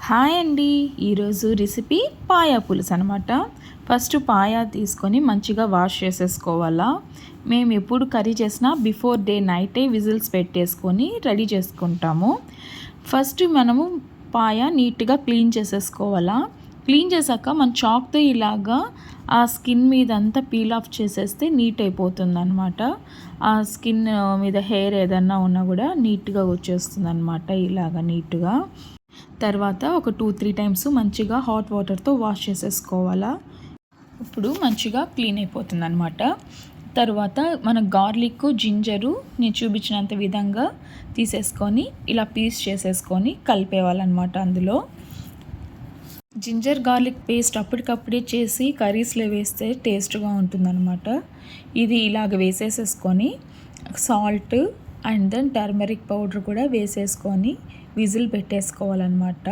Hi అండి. ఈరోజు recipe paya పులుసు అనమాట. ఫస్ట్ పాయా తీసుకొని మంచిగా వాష్ చేసేసుకోవాలా. మేము ఎప్పుడు కర్రీ చేసినా బిఫోర్ డే నైటే విజిల్స్ పెట్టేసుకొని రెడీ చేసుకుంటాము. ఫస్ట్ మనము పాయా నీట్గా క్లీన్ చేసేసుకోవాలా. క్లీన్ చేశాక మన చాక్తో ఇలాగా ఆ స్కిన్ మీద అంతా పీల్ ఆఫ్ చేసేస్తే నీట్ అయిపోతుంది అనమాట. ఆ స్కిన్ మీద హెయిర్ ఏదన్నా ఉన్నా కూడా నీట్గా వచ్చేస్తుంది అనమాట. ఇలాగా నీట్గా తర్వాత ఒక 2-3 టైమ్స్ మంచిగా హాట్ వాటర్తో వాష్ చేసేసుకోవాలా. ఇప్పుడు మంచిగా క్లీన్ అయిపోతుంది అనమాట. తర్వాత మన గార్లిక్ జింజరు నేను చూపించినంత విధంగా తీసేసుకొని ఇలా పీస్ చేసేసుకొని కలిపేవాలన్నమాట. అందులో జింజర్ గార్లిక్ పేస్ట్ అప్పటికప్పుడే చేసి కర్రీస్లో వేస్తే టేస్ట్గా ఉంటుందన్నమాట. ఇది ఇలాగ వేసేసేసుకొని salt and then turmeric powder కూడా వేసేసుకొని విజిల్ పెట్టేసుకోవాలన్నమాట.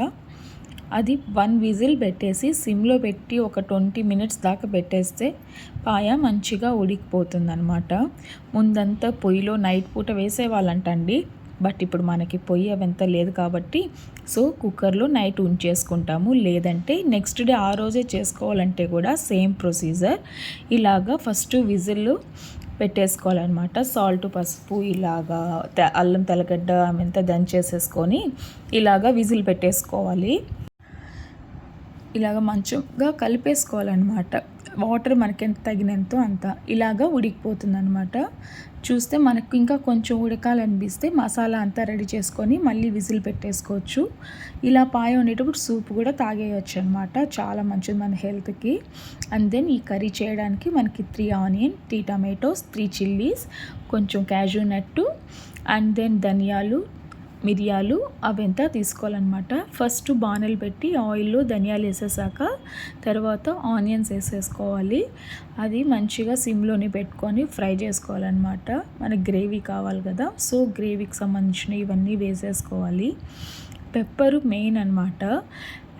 అది 1 విజిల్ పెట్టేసి సిమ్లో పెట్టి ఒక 20 మినిట్స్ దాకా పెట్టేస్తే పాయ మంచిగా ఉడికిపోతుంది అనమాట. ముందంతా పొయ్యిలో నైట్ పూట వేసేవాళ్ళంటండి. బట్ ఇప్పుడు మనకి పొయ్యి అవంతా లేదు కాబట్టి సో కుక్కర్లో నైట్ ఉంచేసుకుంటాము. లేదంటే నెక్స్ట్ డే ఆ రోజే చేసుకోవాలంటే కూడా సేమ్ ప్రొసీజర్. ఇలాగా ఫస్ట్ విజిల్ పెట్టేసుకోవాలన్నమాట. సాల్ట్ పసుపు ఇలాగా అల్లం తెల్లగడ్డ అంతా దంచేసేసుకొని ఇలాగా విజిల్ పెట్టేసుకోవాలి. ఇలాగ మంచిగా కలిపేసుకోవాలన్నమాట. వాటర్ మనకి ఎంత తగినంతో అంత ఇలాగా ఉడికిపోతుంది అనమాట. చూస్తే మనకు ఇంకా కొంచెం ఉడకాలనిపిస్తే మసాలా అంతా రెడీ చేసుకొని మళ్ళీ విజిల్ పెట్టేసుకోవచ్చు. ఇలా పాయ ఉండేటప్పుడు సూప్ కూడా తాగేయచ్చు అనమాట. చాలా మంచిది మన హెల్త్కి. అండ్ దెన్ ఈ కర్రీ చేయడానికి మనకి 3 ఆనియన్, 3 టమాటోస్, 3 చిల్లీస్, కొంచెం క్యాజూ నట్టు అండ్ దెన్ ధనియాలు, మిరియాలు అవంతా తీసుకోవాలన్నమాట. ఫస్ట్ బాణలు పెట్టి ఆయిల్లో ధనియాలు వేసేసాక తర్వాత ఆనియన్స్ వేసేసుకోవాలి. అది మంచిగా సిమ్లోనే పెట్టుకొని ఫ్రై చేసుకోవాలన్నమాట. మనకి గ్రేవీ కావాలి కదా, సో గ్రేవీకి సంబంధించిన ఇవన్నీ వేసేసుకోవాలి. పెప్పరు మెయిన్ అనమాట.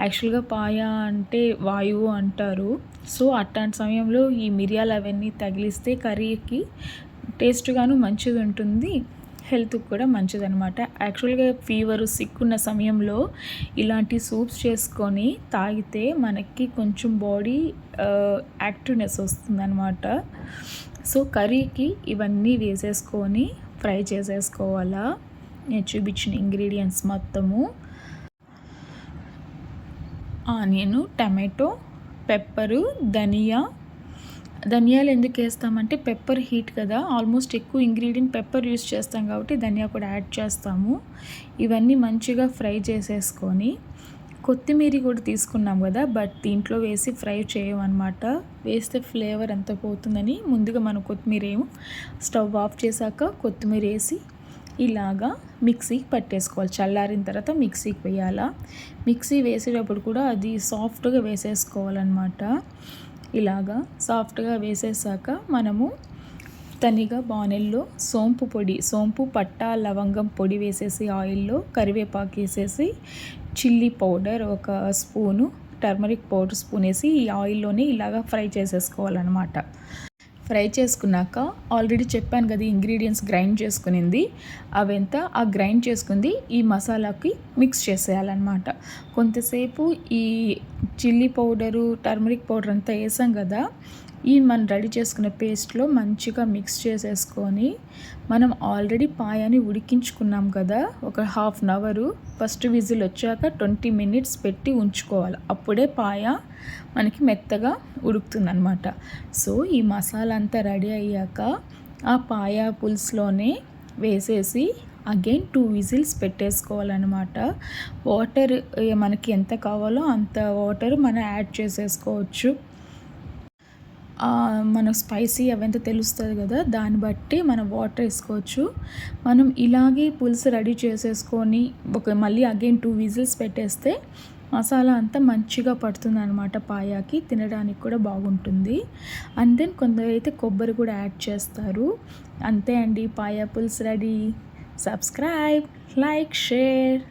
యాక్చువల్గా పాయ అంటే వాయువు అంటారు. సో అట్లాంటి సమయంలో ఈ మిరియాలు అవన్నీ తగిలిస్తే కర్రీకి టేస్ట్గాను మంచిది ఉంటుంది, హెల్త్కి కూడా మంచిదనమాట. యాక్చువల్గా ఫీవర్ సిక్ ఉన్న సమయంలో ఇలాంటి సూప్స్ చేసుకొని తాగితే మనకి కొంచెం బాడీ యాక్టివ్నెస్ వస్తుందన్నమాట. సో కర్రీకి ఇవన్నీ వేసేసుకొని ఫ్రై చేసేసుకోవాలా. నేను చూపించిన ఇంగ్రీడియంట్స్ మొత్తము ఆనియను, టమాటో, పెప్పరు, ధనియాలు ఎందుకు వేస్తామంటే పెప్పర్ హీట్ కదా, ఆల్మోస్ట్ ఎక్కువ ఇంగ్రీడియంట్ పెప్పర్ యూస్ చేస్తాం కాబట్టి ధనియా కూడా యాడ్ చేస్తాము. ఇవన్నీ మంచిగా ఫ్రై చేసేసుకొని కొత్తిమీర కూడా తీసుకున్నాం కదా, బట్ దీంట్లో వేసి ఫ్రై చేయమన్నమాట. వేస్తే ఫ్లేవర్ ఎంత పోతుందని ముందుగా మనం కొత్తిమీర స్టవ్ ఆఫ్ చేశాక కొత్తిమీర వేసి ఇలాగా మిక్సీకి పట్టేసుకోవాలి. చల్లారిన తర్వాత మిక్సీకి వేయాలా. మిక్సీ వేసేటప్పుడు కూడా అది సాఫ్ట్గా వేసేసుకోవాలన్నమాట. ఇలాగా సాఫ్ట్గా వేసేసాక మనము తనిగా బాణెల్లో సోంపు పట్ట లవంగం పొడి వేసేసి ఆయిల్లో కరివేపాకు వేసేసి చిల్లీ పౌడర్ ఒక స్పూను, టర్మరిక్ పౌడర్ స్పూన్ వేసి ఈ ఆయిల్లోనే ఇలాగా ఫ్రై చేసేసుకోవాలన్నమాట. ఫ్రై చేసుకున్నాక ఆల్రెడీ చెప్పాను కదా ఇంగ్రీడియంట్స్ గ్రైండ్ చేసుకునింది, అవంతా ఆ గ్రైండ్ చేసుకుంది ఈ మసాలాకి మిక్స్ చేసేయాలన్నమాట. కొంతసేపు ఈ చిల్లీ పౌడరు టర్మరిక్ పౌడర్ అంతా వేసాం కదా, ఈ మనం రెడీ చేసుకున్న పేస్ట్లో మంచిగా మిక్స్ చేసేసుకొని మనం ఆల్రెడీ పాయాని ఉడికించుకున్నాం కదా ఒక 1/2 అవరు, ఫస్ట్ విజిల్ వచ్చాక 20 మినిట్స్ పెట్టి ఉంచుకోవాలి. అప్పుడే పాయ మనకి మెత్తగా ఉడుకుతుందన్నమాట. సో ఈ మసాలా అంతా రెడీ అయ్యాక ఆ పాయ పులుసులోనే వేసేసి అగైన్ 2 విజిల్స్ పెట్టేసుకోవాలన్నమాట. వాటర్ మనకి ఎంత కావాలో అంత వాటర్ మనం యాడ్ చేసేసుకోవచ్చు. మన స్పైసీ అవంతా తెలుస్తుంది కదా, దాన్ని బట్టి మనం వాటర్ వేసుకోవచ్చు. మనం ఇలాగే పులుసు రెడీ చేసేసుకొని మళ్ళీ అగైన్ 2 విజిల్స్ పెట్టేస్తే మసాలా అంతా మంచిగా పడుతుంది అనమాట. పాయాకి తినడానికి కూడా బాగుంటుంది. అండ్ దెన్ కొందరైతే కొబ్బరి కూడా యాడ్ చేస్తారు. అంతే అండి, పాయా పులుసు రెడీ. Subscribe, like, share.